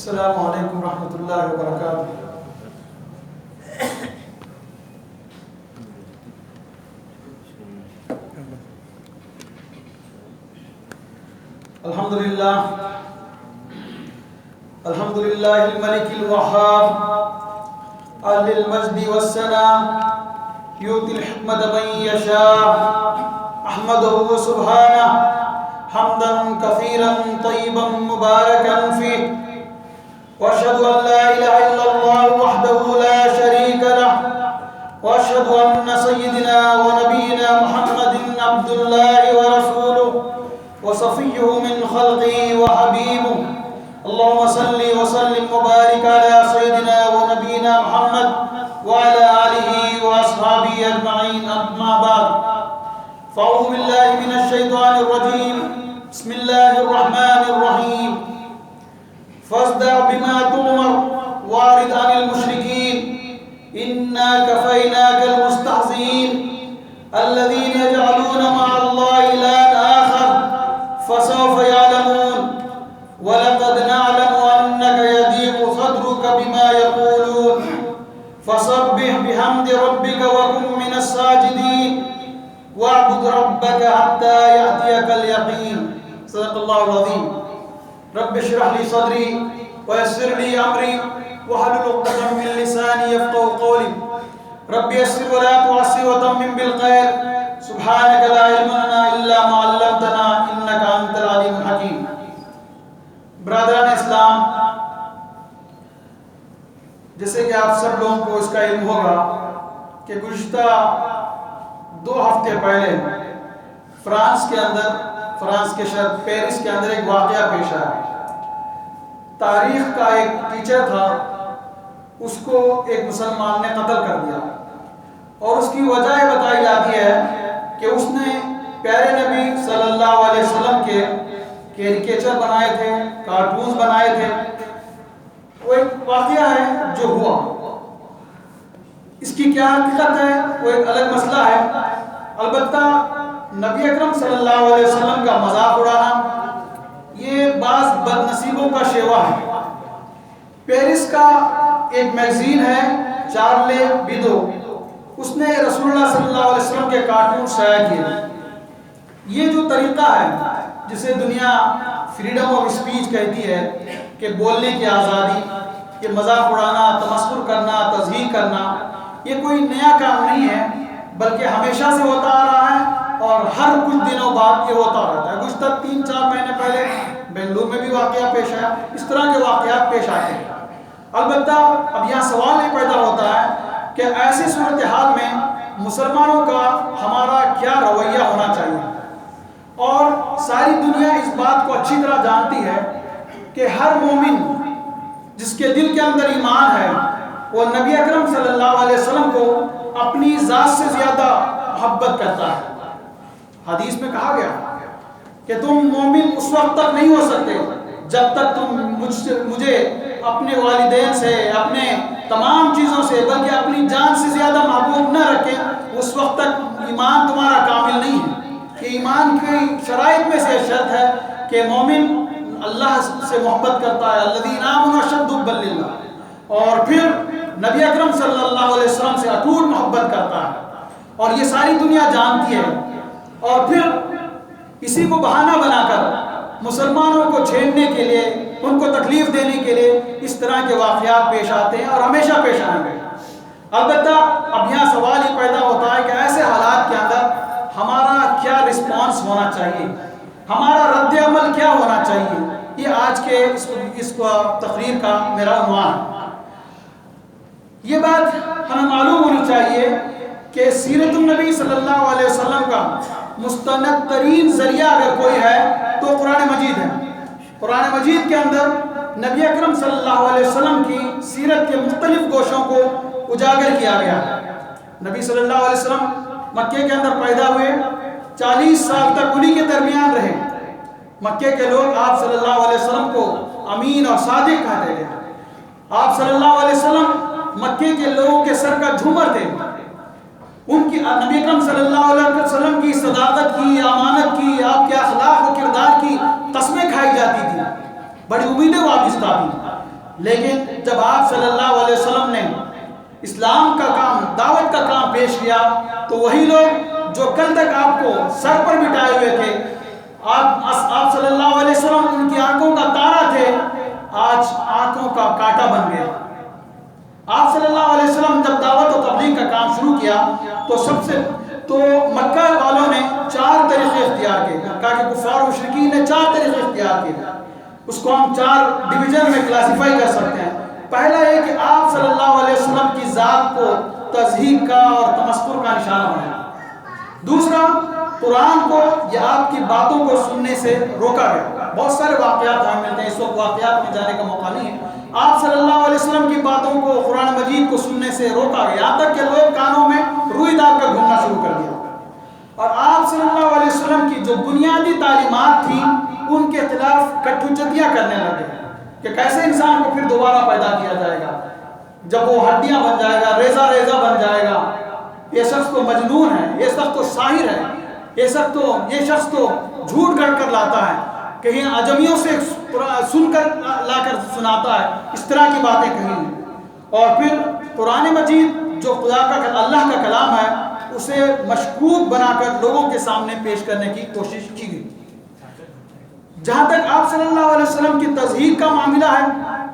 السلام علیکم ورحمۃ اللہ وبرکاتہ۔ الحمدللہ الملک الوہاب اہل المجد والثناء یؤتی الحکمت من یشاء احمدہ سبحانہ حمدا کثیرا طیبا مبارکا فیہ واشهد ان لا اله الا الله وحده لا شريك له واشهد ان سيدنا ونبينا محمد عبد الله ورسوله وصفيه من خلقه وحبيبه اللهم صل وسلم وبارك على سيدنا ونبينا محمد وعلى اله واصحابه اجمعين اما بعد فاعوذ بالله من الشيطان الرجيم بسم الله الرحمن الرحيم فاصدع بما تؤمر واعرض عن المشركين إنا كفيناك المستهزئين الذين يجعلون مع الله إلها آخر فسوف يعلمون ولقد نعلم أنك يضيق صدرك بما يقولون فسبح بحمد ربك وكن من الساجدين واعبد ربك حتى يأتيك اليقين صدق الله العظيم رب اشرح لي صدري ويسر لي امري واحلل عقدة من لساني يفقهوا قولي رب يسر ولا تعسر وتمم بالخير سبحانك لا علم لنا الا ما علمتنا انك انت العليم الحكيم۔ برادران اسلام، جیسے کہ آپ سب لوگوں کو اس کا علم ہوگا کہ گزشتہ 2 ہفتے پہلے فرانس کے شہر پیرس کے اندر ایک واقعہ پیش آیا۔ تاریخ کا ایک ٹیچر تھا، اس کو ایک مسلمان نے قتل کر دیا، اور اس کی وجہ یہ بتائی جاتی ہے کہ اس نے پیارے نبی صلی اللہ علیہ وسلم کے کیریکیچر بنائے تھے، کارٹونز بنائے تھے۔ وہ ایک واقعہ ہے جو ہوا، اس کی کیا حقیقت ہے وہ ایک الگ مسئلہ ہے۔ البتہ نبی اکرم صلی اللہ علیہ وسلم کا مذاق اڑانا یہ بعض بد نصیبوں کا شیوا ہے۔ پیرس کا ایک میگزین ہے چارلے بیدو، اس نے رسول اللہ صلی اللہ علیہ وسلم کے کارٹون شائع کیے۔ یہ جو طریقہ ہے جسے دنیا فریڈم آف اسپیچ کہتی ہے کہ بولنے کی آزادی، یہ مذاق اڑانا، تمسخر کرنا، تضحیک کرنا، یہ کوئی نیا کام نہیں ہے، بلکہ ہمیشہ سے ہوتا آ رہا ہے اور ہر کچھ دنوں بعد یہ ہوتا رہتا ہے۔ گزشتہ 3-4 مہینے پہلے بنگلور میں بھی واقعہ پیش آیا، اس طرح کے واقعات پیش آتے ہیں۔ البتہ اب یہاں سوال یہ پیدا ہوتا ہے کہ ایسی صورتحال میں مسلمانوں کا ہمارا کیا رویہ ہونا چاہیے، اور ساری دنیا اس بات کو اچھی طرح جانتی ہے کہ ہر مومن جس کے دل کے اندر ایمان ہے وہ نبی اکرم صلی اللہ علیہ وسلم کو اپنی ذات سے زیادہ محبت کرتا ہے۔ حدیث میں کہا گیا کہ تم مومن اس وقت تک نہیں ہو سکتے جب تک تم مجھے اپنے والدین سے، اپنے تمام چیزوں سے، بلکہ اپنی جان سے زیادہ محبوب نہ رکھیں، اس وقت تک ایمان تمہارا کامل نہیں ہے۔ کہ ایمان کی شرائط میں سے شرط ہے کہ مومن اللہ سے محبت کرتا ہے، الذین آمنوا اشد حبا للہ، اور پھر نبی اکرم صلی اللہ علیہ وسلم سے اٹوٹ محبت کرتا ہے، اور یہ ساری دنیا جانتی ہے۔ اور پھر اسی کو بہانہ بنا کر مسلمانوں کو چھیڑنے کے لیے، ان کو تکلیف دینے کے لیے اس طرح کے واقعات پیش آتے ہیں اور ہمیشہ پیش آئیں گے۔ البتہ اب یہاں سوال یہ پیدا ہوتا ہے کہ ایسے حالات کے اندر ہمارا کیا رسپانس ہونا چاہیے، ہمارا رد عمل کیا ہونا چاہیے، یہ آج کے اس تقریر کا میرا عنوان ہے۔ یہ بات ہمیں معلوم ہونی چاہیے کہ سیرت النبی صلی اللہ علیہ وسلم کا مستند ترین ذریعہ اگر کوئی ہے تو قرآن مجید ہے۔ قرآن مجید کے اندر نبی اکرم صلی اللہ علیہ وسلم کی سیرت کے مختلف گوشوں کو اجاگر کیا گیا ہے۔ نبی صلی اللہ علیہ وسلم مکے کے اندر پیدا ہوئے، 40 سال تک انہی کے درمیان رہے۔ مکے کے لوگ آپ صلی اللہ علیہ وسلم کو امین اور صادق کہتے ہیں۔ آپ صلی اللہ علیہ وسلم مکے کے لوگوں کے سر کا جھومر تھے۔ ان کی نبی اکرم صلی اللہ علیہ وسلم کی صداقت کی، امانت کی، آپ کے اخلاق و کردار کی قسمیں کھائی جاتی تھی، بڑی امیدیں وابستہ تھیں۔ لیکن جب آپ صلی اللہ علیہ وسلم نے اسلام کا کام، دعوت کا کام پیش کیا تو وہی لوگ جو کل تک آپ کو سر پر بٹھائے ہوئے تھے، آپ صلی اللہ علیہ وسلم ان کی آنکھوں کا تارا تھے، آج آنکھوں کا کانٹا بن گیا۔ آپ صلی اللہ علیہ وسلم جب دعوت و تبلیغ کا کام شروع کیا تو مکہ والوں نے 4 طریقے اختیار کیے، مکہ کے کفار و مشرکین نے 4 طریقے اختیار کیے، اس کو ہم 4 ڈویژن میں کلاسیفائی کر سکتے ہیں۔ پہلا ہے کہ آپ صلی اللہ علیہ وسلم کی ذات کو تضحیق کا اور تمسخر کا نشانہ بنایا۔ دوسرا، قرآن کو یا آپ کی باتوں کو سننے سے روکا گیا۔ بہت سارے واقعات ہمیں ملتے ہیں، اس وقت واقعات میں جانے کا موقع نہیں ہے۔ آپ صلی اللہ علیہ وسلم کی باتوں کو، قرآن مجید کو سننے سے روکا گیا، یہاں تک کہ لوگ کانوں میں روئی ڈال کر گھومنا شروع کر دیا۔ اور آپ صلی اللہ علیہ وسلم کی جو بنیادی تعلیمات تھیں ان کے خلاف کٹ حجتیاں کرنے لگے کہ کیسے انسان کو پھر دوبارہ پیدا کیا جائے گا، جب وہ ہڈیاں بن جائے گا، ریزہ ریزہ بن جائے گا، یہ شخص تو مجنون ہے، یہ شخص تو ساحر ہے، یہ شخص تو جھوٹ گڑھ کر لاتا ہے، کہیں عجمیوں سے سن کر لا کر سناتا ہے، اس طرح کی باتیں کہیں۔ اور پھر قرآن مجید جو اللہ کا کلام ہے اسے مشکوک بنا کر لوگوں کے سامنے پیش کرنے کی کوشش کی گئی۔ جہاں تک آپ صلی اللہ علیہ وسلم کی تضحیق کا معاملہ ہے،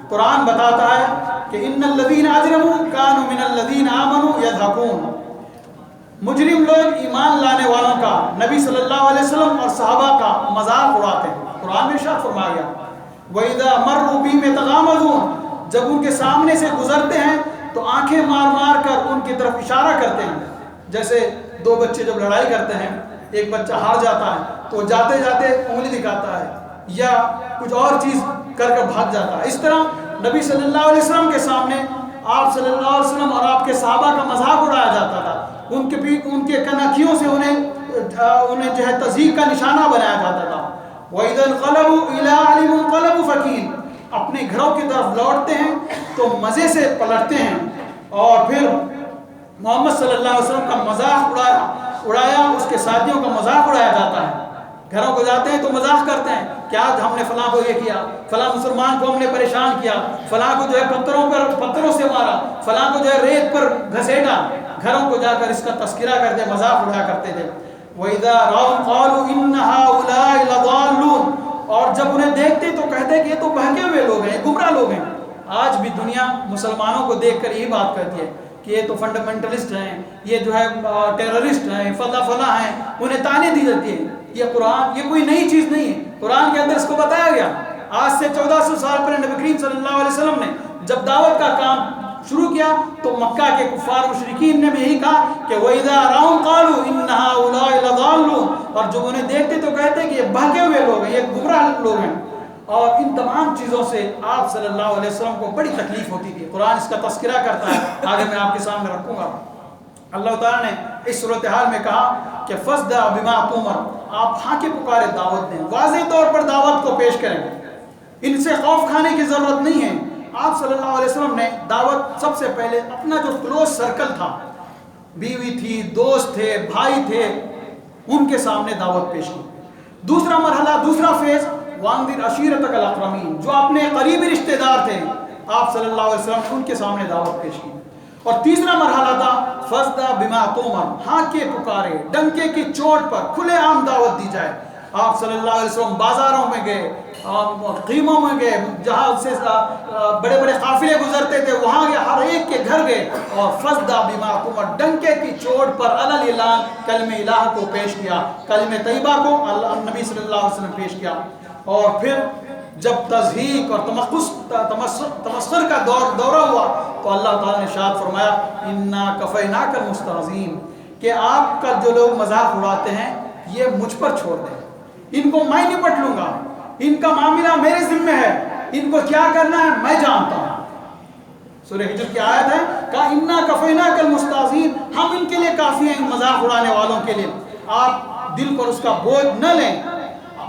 قرآن بتاتا ہے کہ ان الذین اجرموا کانوا من الذین آمنوا یضحکون، مجرم لوگ ایمان لانے والوں کا، نبی صلی اللہ علیہ وسلم اور صحابہ کا مذاق اڑاتے ہیں۔ قرآن میں ارشاد فرمایا گیا وَإِذَا مَرُّوا بِهِمْ يَتَغَامَزُونَ، جب ان کے سامنے سے گزرتے ہیں تو آنکھیں مار مار کر ان کی طرف اشارہ کرتے ہیں، جیسے 2 بچے جب لڑائی کرتے ہیں، ایک بچہ ہار جاتا ہے تو جاتے جاتے انگلی دکھاتا ہے یا کچھ اور چیز کر بھاگ جاتا ہے۔ اس طرح نبی صلی اللہ علیہ وسلم کے سامنے آپ صلی اللہ علیہ وسلم اور آپ کے صحابہ کا مذاق اڑایا جاتا تھا، ان کے کنکھیوں سے انہیں جو ہے تضحیق کا نشانہ بنایا جاتا تھا۔ وَإِذَا انْقَلَبُوا إِلَىٰ أَهْلِهِمُ انْقَلَبُوا فَكِينَ، اپنے گھروں کی طرف لوٹتے ہیں تو مزے سے پلٹتے ہیں، اور پھر محمد صلی اللہ علیہ وسلم کا مذاق اڑایا، اس کے ساتھیوں کا مذاق اڑایا جاتا ہے۔ گھروں کو جاتے ہیں تو مذاق کرتے ہیں کہ آج ہم نے فلاں کو یہ کیا، فلاں مسلمان کو ہم نے پریشان کیا، فلاں کو جو ہے پتھروں سے مارا، فلاں کو جو ہے ریت پر گھسیٹا۔ گھروں کو جا کر اس کا تذکرہ کرتے، مذاق اڑایا کرتے تھے۔ وَإِذَا رَأَوْا قَالُوا إِنَّ هَٰؤُلَاءِ لَضَالُّونَ، اور جب انہیں دیکھتے تو کہتے کہ یہ تو بہکے ہوئے لوگ ہیں، گمراہ لوگ ہیں۔ آج بھی دنیا مسلمانوں کو دیکھ کر یہی بات کرتی ہے کہ یہ تو فنڈامنٹلسٹ ہیں، یہ جو ہے ٹیررسٹ ہیں، فلاں ہیں، انہیں تانے دی جاتی ہے۔ یہ قرآن یہ کوئی نئی چیز نہیں ہے، قرآن کے اندر اس کو بتایا گیا۔ آج سے 1400 سال پہلے نبی کریم صلی اللہ علیہ وسلم نے جب دعوت کا کام شروع کیا تو مکہ کے کفار مشرکین نے بھی یہی کہا کہ وَإِذَا رَأَوْا قَالُوا إِنَّ هَٰؤُلَاءِ لَضَالُّونَ، اور جب انہیں دیکھتے تو کہتے کہ یہ بہکے ہوئے لوگ ہیں، یہ گمراہ لوگ ہیں۔ اور ان تمام چیزوں سے آپ صلی اللہ علیہ وسلم کو بڑی تکلیف ہوتی تھی۔ قرآن اس کا تذکرہ کرتا ہے، آگے میں آپ کے سامنے رکھوں گا۔ اللہ تعالیٰ نے اس صورتحال میں کہا کہ فَاصْدَعْ بِمَا تُؤْمَرُ، آپ ہاں کے پکارے دعوت دیں، واضح طور پر دعوت کو پیش کریں، ان سے خوف کھانے کی ضرورت نہیں ہے۔ آپ صلی اللہ علیہ وسلم نے دعوت سب سے پہلے اپنا جو کلوز سرکل تھا، بیوی تھی، دوست تھے، بھائی تھے، ان کے سامنے دعوت پیش کی۔ دوسرا مرحلہ، دوسرا فیز وَأَنذِرْ عَشِيرَتَكَ الْأَقْرَبِينَ، جو اپنے قریبی رشتہ دار تھے آپ صلی اللہ علیہ وسلم ان کے سامنے دعوت پیش کی۔ اور تیسرا مرحلہ تھا فَاصْدَعْ بِمَا تُؤْمَرُ، ہاں کے پکارے، ڈنکے کی چوٹ پر کھلے عام دعوت دی جائے۔ آپ صلی اللہ علیہ وسلم بازاروں میں گئے، خیموں میں گئے، جہاں سے بڑے بڑے قافلے گزرتے تھے وہاں گئے، ہر ایک کے گھر گئے، اور فَاصْدَعْ بِمَا تُؤْمَرُ، ڈنکے کی چوٹ پر علی الاعلان کلمہ الہ کو پیش کیا، کلمہ طیبہ کو نبی صلی اللہ علیہ وسلم پیش کیا۔ اور پھر جب تضحیق اور تمسخر کا دورہ ہوا تو اللہ تعالیٰ نے ارشاد فرمایا اِنَّا كَفَيْنَاكَ الْمُسْتَهْزِئِينَ، کہ آپ کا جو لوگ مذاق اڑاتے ہیں یہ مجھ پر چھوڑ دیں، ان کو میں نپٹ لوں گا، ان کا معاملہ میرے ذمہ ہے، ان کو کیا کرنا ہے میں جانتا ہوں۔ سورہ ہجر کی آیت ہے کہا اِنَّا كَفَيْنَاكَ الْمُسْتَهْزِئِينَ، ہم ان کے لیے کافی ہیں، مذاق اڑانے والوں کے لیے، آپ دل پر اس کا بوجھ نہ لیں۔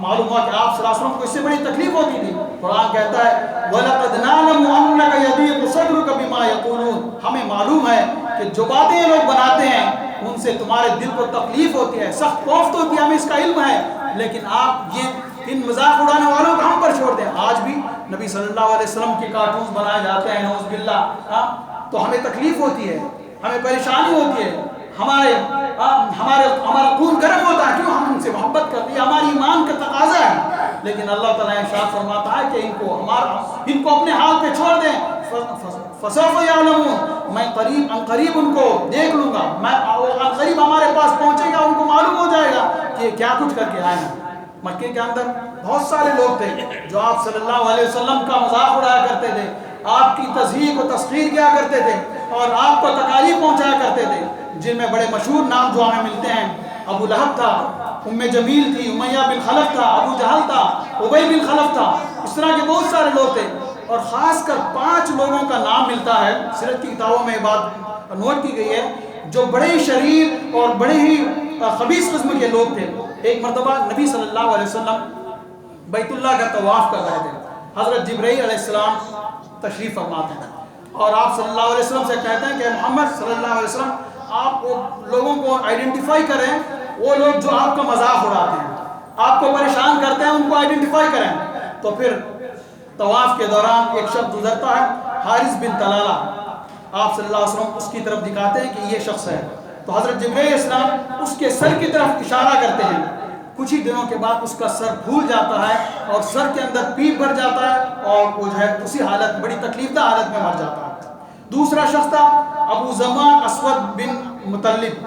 معلوم ہوا کہ آپ صلی اللہ علیہ وسلم کو اس سے بڑی تکلیف ہوتی تھی۔ قرآن کہتا ہے وَلَقَدْ نَعْلَمُ أَنَّكَ يَضِيقُ صَدْرُكَ بِمَا يَقُولُونَ، ہمیں معلوم ہے کہ جو باتیں یہ لوگ بناتے ہیں ان سے تمہارے دل کو تکلیف ہوتی ہے، سخت کوفت ہوتی ہے، ہمیں اس کا علم ہے، لیکن آپ یہ ان مذاق اڑانے والوں کو ہم پر چھوڑ دیں۔ آج بھی نبی صلی اللہ علیہ وسلم کے کارٹونز بنائے جاتے ہیں نعوذ باللہ، تو ہمیں تکلیف ہوتی ہے، ہمیں پریشانی ہوتی ہے، ہمارا خون گرم ہوتا ہے، کیوں؟ ہم ان سے محبت کرتے ہیں، ہماری ایمان کا تقاضا ہے۔ لیکن اللہ تعالیٰ ارشاد فرماتا ہے کہ ان کو اپنے حال پہ چھوڑ دیں، فسوف یعلمون، میں قریب ان کو دیکھ لوں گا، میں قریب ہمارے پاس پہنچے گا، ان کو معلوم ہو جائے گا کہ یہ کیا کچھ کر کے آئے ہیں۔ مکے کے اندر بہت سارے لوگ تھے جو آپ صلی اللہ علیہ وسلم کا مذاق اڑایا کرتے تھے، آپ کی تضحیق و تسخیر کیا کرتے تھے اور آپ کو تکالیف پہنچایا کرتے تھے، جن میں بڑے مشہور نام جو ہمیں ملتے ہیں، ابو لہب تھا، ام جمیل تھی، امیہ بن خلف تھا، ابو جہل تھا، ابی بن خلف تھا، اس طرح کے بہت سارے لوگ تھے۔ اور خاص کر 5 لوگوں کا نام ملتا ہے، سیرت کی کتابوں میں یہ بات نوٹ کی گئی ہے، جو بڑے ہی شریر اور بڑے ہی خبیث قسم کے لوگ تھے۔ ایک مرتبہ نبی صلی اللہ علیہ وسلم بیت اللہ کا طواف کر رہے تھے، حضرت جبرائیل علیہ السلام تشریف فرماتے ہیں اور آپ صلی اللہ علیہ وسلم سے کہتے ہیں کہ محمد صلی اللہ علیہ وسلم آپ لوگوں کو آئیڈینٹیفائی کریں، وہ لوگ جو آپ کا مذاق اڑاتے ہیں، آپ کو پریشان کرتے ہیں، ان کو آئیڈینٹیفائی کریں۔ تو پھر طواف کے دوران ایک شخص گزرتا ہے، حارث بن طلالہ، آپ صلی اللہ علیہ وسلم اس کی طرف دکھاتے ہیں کہ یہ شخص ہے، تو حضرت جبرائیل علیہ السلام اس کے سر کی طرف اشارہ کرتے ہیں، کچھ ہی دنوں کے بعد اس کا سر پھول جاتا ہے اور سر کے اندر پیپ بھر جاتا ہے اور وہ جو ہے اسی حالت، بڑی تکلیف دہ حالت میں مر جاتا ہے۔ دوسرا شخص تھا ابو زمان اسود بن مطلب،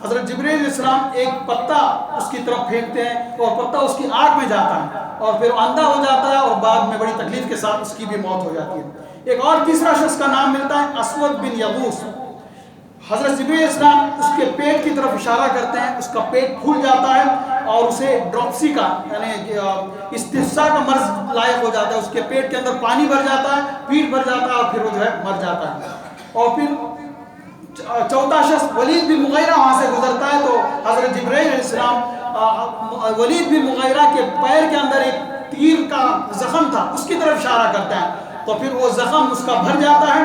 حضرت جبرائیل علیہ السلام ایک پتا اس کی طرف پھینکتے ہیں اور پتا اس کی آنکھ میں جاتا ہے اور پھر اندھا ہو جاتا ہے اور بعد میں بڑی تکلیف کے ساتھ اس کی بھی موت ہو جاتی ہے۔ ایک اور تیسرا شخص کا نام ملتا ہے اسود بن یغوث، حضرت جبرائیل علیہ السلام اس کے پیٹ کی طرف اشارہ کرتے ہیں، اس کا پیٹ پھول جاتا ہے اور اسے ڈراپسی کا یعنی استفسا کا مرض لاحق ہو جاتا ہے، اس کے پیٹ کے اندر پانی بھر جاتا ہے، پیٹ بھر جاتا ہے اور پھر وہ جو ہے مر جاتا ہے۔ اور پھر چوتھا شخص ولید بن مغیرہ وہاں سے گزرتا ہے، تو حضرت جبرائیل علیہ السلام ولید بن مغیرہ کے پیر کے اندر ایک تیر کا زخم تھا، اس کی طرف اشارہ کرتے ہیں، تو پھر وہ زخم اس کا بھر جاتا ہے،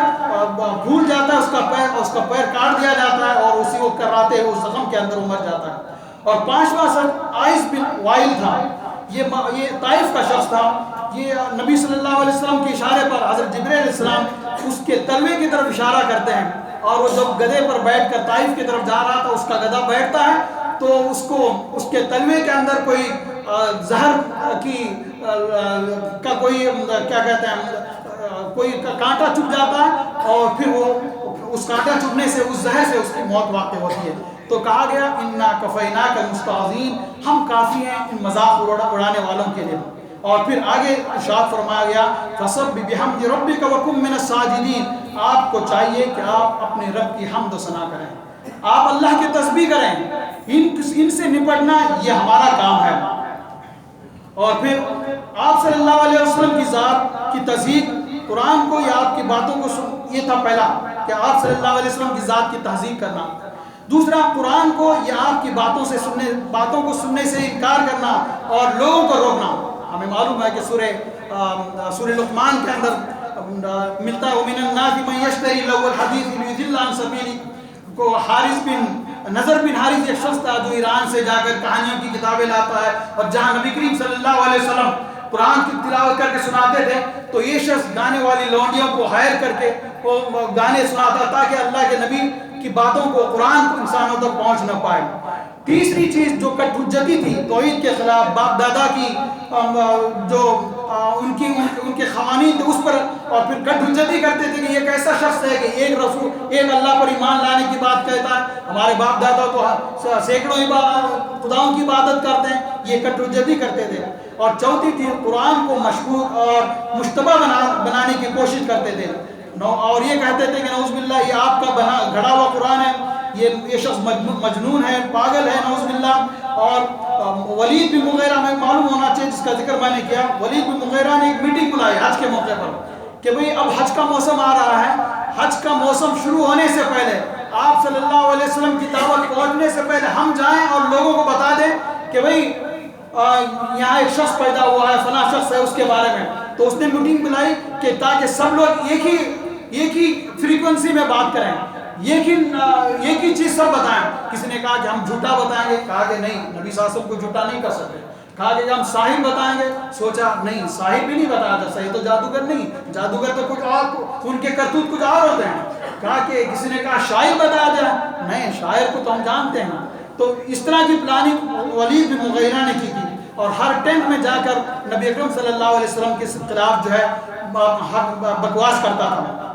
پھول جاتا ہے اس کا پیر کاٹ دیا جاتا ہے اور اسی کو کراتے ہوئے اس زخم کے اندر وہ مر جاتا ہے۔ اور 5واں شخص عائص بن وائل تھا، یہ طائف کا شخص تھا، یہ نبی صلی اللہ علیہ وسلم کے اشارے پر حضرت جبرائیل علیہ السلام اس کے تلوے کی طرف اشارہ کرتے ہیں اور وہ جب گدھے پر بیٹھ کر طائف کی طرف جا رہا تھا، اس کا گدھا بیٹھتا ہے تو اس کے تلوے کے اندر کوئی زہر کا کوئی کیا کہتے ہیں کوئی کانٹا چبھ جاتا ہے اور پھر وہ اس کانٹا چبھنے سے اس زہر سے اس کی موت واقع ہوتی ہے۔ تو کہا گیا انا کفیناک المستہزئین، ہم کافی ہیں ان مذاق اڑانے والوں کے لیے۔ اور پھر آگے ارشاد فرمایا گیا فسبح بحمد ربک وکن من الساجدین، آپ کو چاہیے کہ آپ اپنے رب کی حمد و ثنا کریں، آپ اللہ کی تسبیح کریں، ان سے نپٹنا یہ ہمارا کام ہے۔ اور پھر آپ صلی اللہ علیہ وسلم کی ذات کی تصدیق، قرآن کو یا آپ کی باتوں کو یہ تھا پہلا کہ آپ صلی اللہ علیہ وسلم کی ذات کی تصدیق کرنا، دوسرا قرآن کو یا آپ کی باتوں کو سننے سے انکار کرنا اور لوگوں کو روکنا۔ ہمیں معلوم ہے کہ سورہ لقمان کے اندر ملتا ہے وَمِنَ النَّاسِ مَن يَشْتَرِي لَهْوَ الْحَدِيثِ لِيُضِلَّ عَن سَبِيلِ کو نظر بن حارث ایک شخص تھا جو ایران سے جا کر کہانیوں کی کتابیں لاتا ہے اور جہاں نبی کریم صلی اللہ علیہ وسلم قرآن کی تلاوت کر کے سناتے تھے تو یہ شخص گانے والی لونڈیوں کو ہائر کر کے وہ گانے سناتا تاکہ اللہ کے نبی کی باتوں کو، قرآن کو انسانوں تک پہنچ نہ پائے۔ تیسری چیز جو کٹ حجتی تھی توحید کے خلاف، باپ دادا کی جو ان کے قوانین تھے اس پر، اور پھر کٹ حجتی کرتے تھے کہ یہ کیسا شخص ہے کہ ایک اللہ پر ایمان لانے کی بات کہتا ہے، ہمارے باپ دادا تو سینکڑوں خداؤں کی عبادت کرتے ہیں، یہ کٹ حجتی کرتے تھے۔ اور چوتھی تھی قرآن کو مشکوک اور مشتبہ بنانے کی کوشش کرتے تھے اور یہ کہتے تھے کہ نعوذ باللہ یہ آپ کا گھڑا ہوا قرآن ہے، یہ شخص مجنون ہے، پاگل ہے، نعوذ باللہ۔ اور ولید بن مغیرہ میں معلوم ہونا چاہیے جس کا ذکر میں نے کیا، ولید بن مغیرہ نے ایک میٹنگ بلائی حج کے موقع پر کہ بھئی اب حج کا موسم آ رہا ہے، حج کا موسم شروع ہونے سے پہلے آپ صلی اللہ علیہ وسلم کی دعوت پہنچنے سے پہلے ہم جائیں اور لوگوں کو بتا دیں کہ بھئی یہاں ایک شخص پیدا ہوا ہے، فلاں شخص ہے، اس کے بارے میں۔ تو اس نے میٹنگ بلائی کہ تاکہ سب لوگ ایک ہی فریکوینسی میں بات کریں، ایک ہی چیز سب بتائیں۔ کسی نے کہا کہ ہم جھوٹا بتائیں گے، کہا کہ نہیں، نبی صلی اللہ علیہ وسلم کو جھوٹا نہیں کر سکتے، کہا کہ ہم ساحر بتائیں گے، سوچا نہیں ساحر بھی نہیں بتایا تھا، صحیح تو جادوگر نہیں، جادوگر تو کچھ اور، ان کے کرتوت کچھ اور ہوتے ہیں۔ کہا کہ کسی نے کہا شاعر بتا جائے، نہیں شاعر کو تو ہم جانتے ہیں۔ تو اس طرح کی پلاننگ ولید بن مغیرہ نے کی تھی، اور ہر ٹینٹ میں جا کر نبی اکرم صلی اللہ علیہ وسلم کے خلاف جو ہے بکواس کرتا تھا۔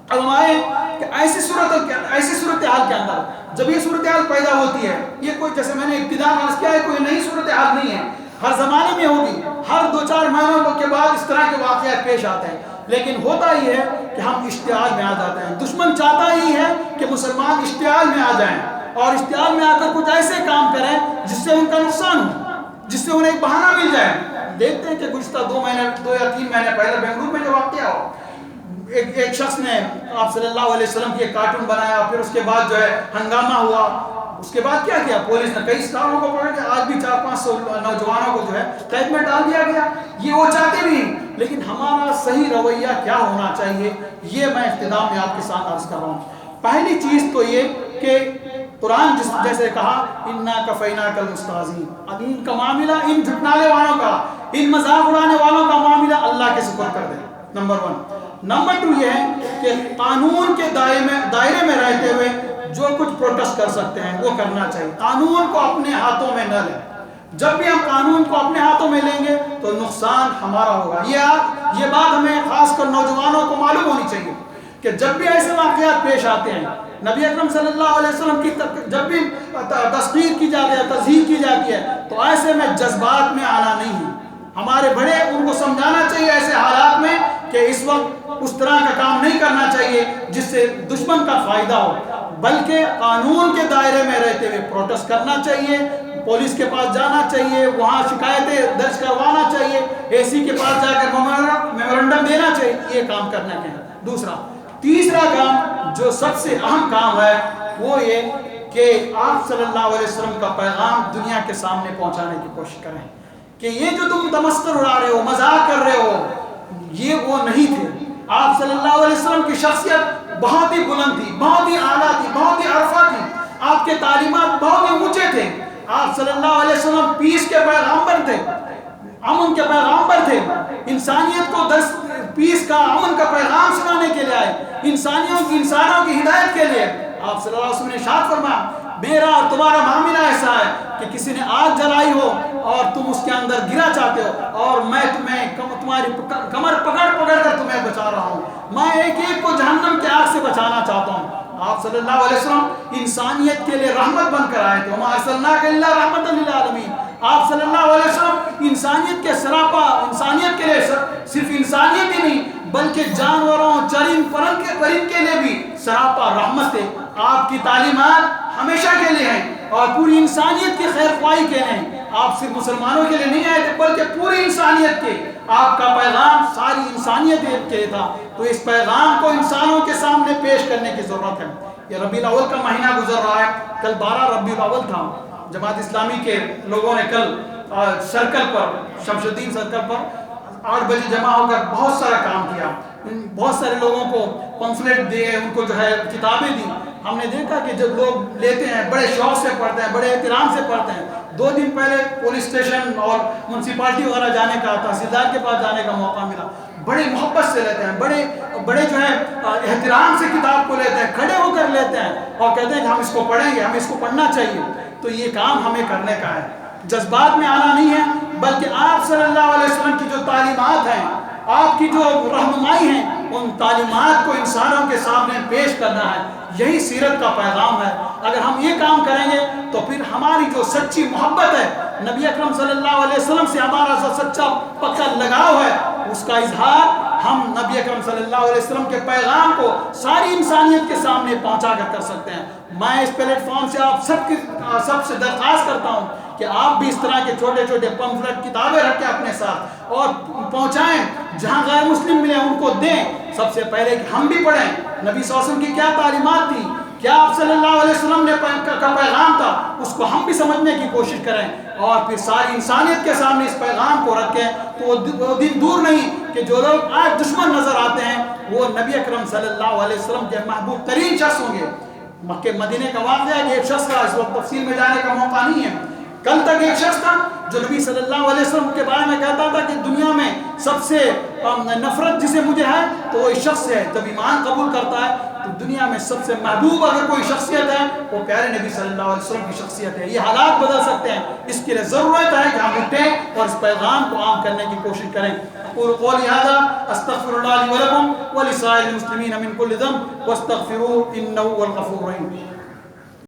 اب ہم آئے کہ ایسی صورتحال کے اندر جب یہ صورتحال پیدا ہوتی ہے، یہ کوئی جیسے میں نے ابتدا میں عرض کیا ہے کوئی نئی صورتحال نہیں ہے، ہر زمانے میں ہوگی، ہر 2-4 مہینوں کے بعد اس طرح کے واقعات پیش آتے ہیں، لیکن ہوتا یہ ہے کہ ہم اشتعال میں آ جاتے ہیں۔ دشمن چاہتا ہی ہے کہ مسلمان اشتعال میں آ جائیں، اور اشتعال میں آ کر کچھ ایسے کام کریں جس سے ان کا نقصان ہو، جس سے انہیں ایک بہانہ مل جائے۔ دیکھتے ہیں کہ گزشتہ 2 یا 3 مہینے پہلے بنگلور میں جو واقعہ ہو، ایک شخص نے آپ صلی اللہ علیہ وسلم کی ایک کارٹون بنایا، پھر اس کے بعد جو ہے ہنگامہ ہوا، اس کے بعد کیا کیا پولیس نے کئی اسٹاروں کو پکڑ کے آج بھی 400-500 نوجوانوں کو جو ہے قید میں ڈال دیا گیا۔ یہ وہ چاہتے بھی ہیں، لیکن ہمارا صحیح رویہ کیا ہونا چاہیے، یہ میں اختتام میں آپ کے ساتھ عرض کر رہا ہوں۔ پہلی چیز تو یہ کہ قرآن جیسے کہا اِنَّا كَفَيْنَاكَ الْمُسْتَهْزِئِينَ، اب ان کا معاملہ، ان جھٹلانے والوں کا، ان مذاق اڑانے والوں کا معاملہ اللہ کے سپرد کر دیں، نمبر 1۔ نمبر 2 یہ ہے کہ قانون کے دائرے میں رہتے ہوئے جو کچھ پروٹیسٹ کر سکتے ہیں وہ کرنا چاہیے، قانون کو اپنے ہاتھوں میں نہ لیں۔ جب بھی ہم قانون کو اپنے ہاتھوں میں لیں گے تو نقصان ہمارا ہوگا۔ یہ بات ہمیں خاص کر نوجوانوں کو معلوم ہونی چاہیے کہ جب بھی ایسے واقعات پیش آتے ہیں، نبی اکرم صلی اللہ علیہ وسلم کی جب بھی تذکیر کی جاتی ہے، تذہیر کی جاتی ہے، تو ایسے میں جذبات میں آنا نہیں ہے۔ ہمارے بڑے ان کو سمجھانا چاہیے ایسے حالات میں کہ اس وقت اس طرح کا کام نہیں کرنا چاہیے جس سے دشمن کا فائدہ ہو، بلکہ قانون کے دائرے میں رہتے ہوئے پروٹیسٹ کرنا چاہیے، پولیس کے پاس جانا چاہیے، وہاں شکایتیں درج کروانا چاہیے، اے سی کے پاس جا کر میمورنڈم دینا چاہیے، یہ کام کرنا ہے۔ تیسرا کام جو سب سے اہم کام ہے وہ یہ کہ آپ صلی اللہ علیہ وسلم کا پیغام دنیا کے سامنے پہنچانے کی کوشش کریں کہ یہ جو تم تمسخر اڑا رہے ہو، مذاق کر رہے ہو، یہ وہ نہیں تھے۔ آپ صلی اللہ علیہ وسلم کی شخصیت بہت ہی بلند تھی، بہت ہی اعلیٰ تھی، بہت ہی عرفہ تھی، آپ کے تعلیمات بہت ہی اونچے تھے۔ آپ صلی اللہ علیہ وسلم پیس کے پیغامبر تھے، امن کے پیغامبر تھے، انسانیت کو پیس کا، امن کا پیغام سنانے کے لیے آئے، انسانوں کی ہدایت کے لیے۔ آپ صلی اللہ علیہ وسلم نے ارشاد فرمایا میرا اور تمہارا معاملہ ایسا ہے کہ کسی نے آگ جلائی ہو اور تم اس کے اندر گرا چاہتے ہو، اور میں تمہیں تمہاری کمر پکڑ کر تمہیں بچا رہا ہوں، میں ایک ایک کو جہنم کے آگ سے بچانا چاہتا ہوں۔ آپ صلی اللہ علیہ وسلم انسانیت کے لیے رحمت بن کر آئے تھے، وما ارسلناک الا رحمۃ للعالمین۔ آپ صلی اللہ علیہ وسلم انسانیت کے سراپا، انسانیت کے لیے صرف انسانیت ہی نہیں بلکہ جانوروں، چرند پرند کے لیے بھی سراپا رحمت ہے۔ آپ کی تعلیمات ہمیشہ کے لیے ہیں اور پوری انسانیت کی خیر خواہی کے لیے ہیں۔ آپ صرف مسلمانوں کے لیے نہیں آئے تھے بلکہ پوری انسانیت کے، آپ کا پیغام ساری انسانیت کے لیے تھا۔ تو اس پیغام کو انسانوں کے سامنے پیش کرنے کی ضرورت ہے۔ یہ ربیع الاول کا مہینہ گزر رہا ہے، کل 12 ربیع الاول تھا۔ جماعت اسلامی کے لوگوں نے کل سرکل پر، شمس الدین سرکل پر 8 بجے جمع ہو کر بہت سارا کام کیا، بہت سارے لوگوں کو پمفلٹ دیے، ان کو جو ہے کتابیں دی۔ ہم نے دیکھا کہ جب لوگ لیتے ہیں بڑے شوق سے پڑھتے ہیں، بڑے احترام سے پڑھتے ہیں۔ 2 دن پہلے پولیس اسٹیشن اور میونسپلٹی وغیرہ جانے کا، تحصیلدار کے پاس جانے کا موقع ملا، بڑے محبت سے لیتے ہیں، بڑے جو ہے احترام سے کتاب کو لیتے ہیں، کھڑے ہو کر لیتے ہیں اور کہتے ہیں کہ ہم اس کو پڑھیں گے، ہمیں اس کو پڑھنا چاہیے۔ تو یہ کام ہمیں کرنے کا ہے، جذبات میں آنا نہیں ہے بلکہ آپ صلی اللہ علیہ وسلم کی جو تعلیمات ہیں، آپ کی جو رہنمائی ہیں، ان تعلیمات کو انسانوں کے سامنے پیش کرنا ہے۔ یہی سیرت کا پیغام ہے۔ اگر ہم یہ کام کریں گے تو پھر ہماری جو سچی محبت ہے نبی اکرم صلی اللہ علیہ وسلم سے، ہمارا جو سچا پکا لگاؤ ہے، اس کا اظہار ہم نبی اکرم صلی اللہ علیہ وسلم کے پیغام کو ساری انسانیت کے سامنے پہنچا کر سکتے ہیں۔ میں اس پلیٹ فارم سے آپ سب سے درخواست کرتا ہوں کہ آپ بھی اس طرح کے چھوٹے چھوٹے پمفلٹ کتابیں رکھیں اپنے ساتھ اور پہنچائیں، جہاں غیر مسلم ملے ان کو دیں۔ سب سے پہلے کہ ہم بھی پڑھیں نبی صلی اللہ علیہ وسلم کی کیا تعلیمات تھی، کیا آپ صلی اللہ علیہ وسلم نے کا پیغام تھا، اس کو ہم بھی سمجھنے کی کوشش کریں اور پھر ساری انسانیت کے سامنے اس پیغام کو رکھیں۔ تو وہ دن دور نہیں کہ جو لوگ آج دشمن نظر آتے ہیں وہ نبی اکرم صلی اللہ علیہ وسلم کے محبوب ترین شخص ہوں گے۔ مکہ مدینے کا واقعہ ہے کہ ایک شخص کا اس وقت تفصیل میں جانے کا موقع نہیں ہے، کل تک ایک شخص تھا جو نبی صلی اللہ علیہ وسلم کے بارے میں کہتا تھا کہ دنیا میں سب سے نفرت جسے مجھے ہے تو وہ شخص ہے، جب ایمان قبول کرتا ہے تو دنیا میں سب سے محبوب اگر کوئی شخصیت ہے وہ پیارے نبی صلی اللہ علیہ وسلم کی شخصیت ہے۔ یہ حالات بدل سکتے ہیں، اس کے لیے ضرورت ہے کہ ہم اٹھیں اور اس پیغام کو عام کرنے کی کوشش کریں۔ اقول قولی ھذا استغفر اللہ لی ولکم ولسائر المسلمین من کل ذنب واستغفروہ انہ هو الغفور الرحیم۔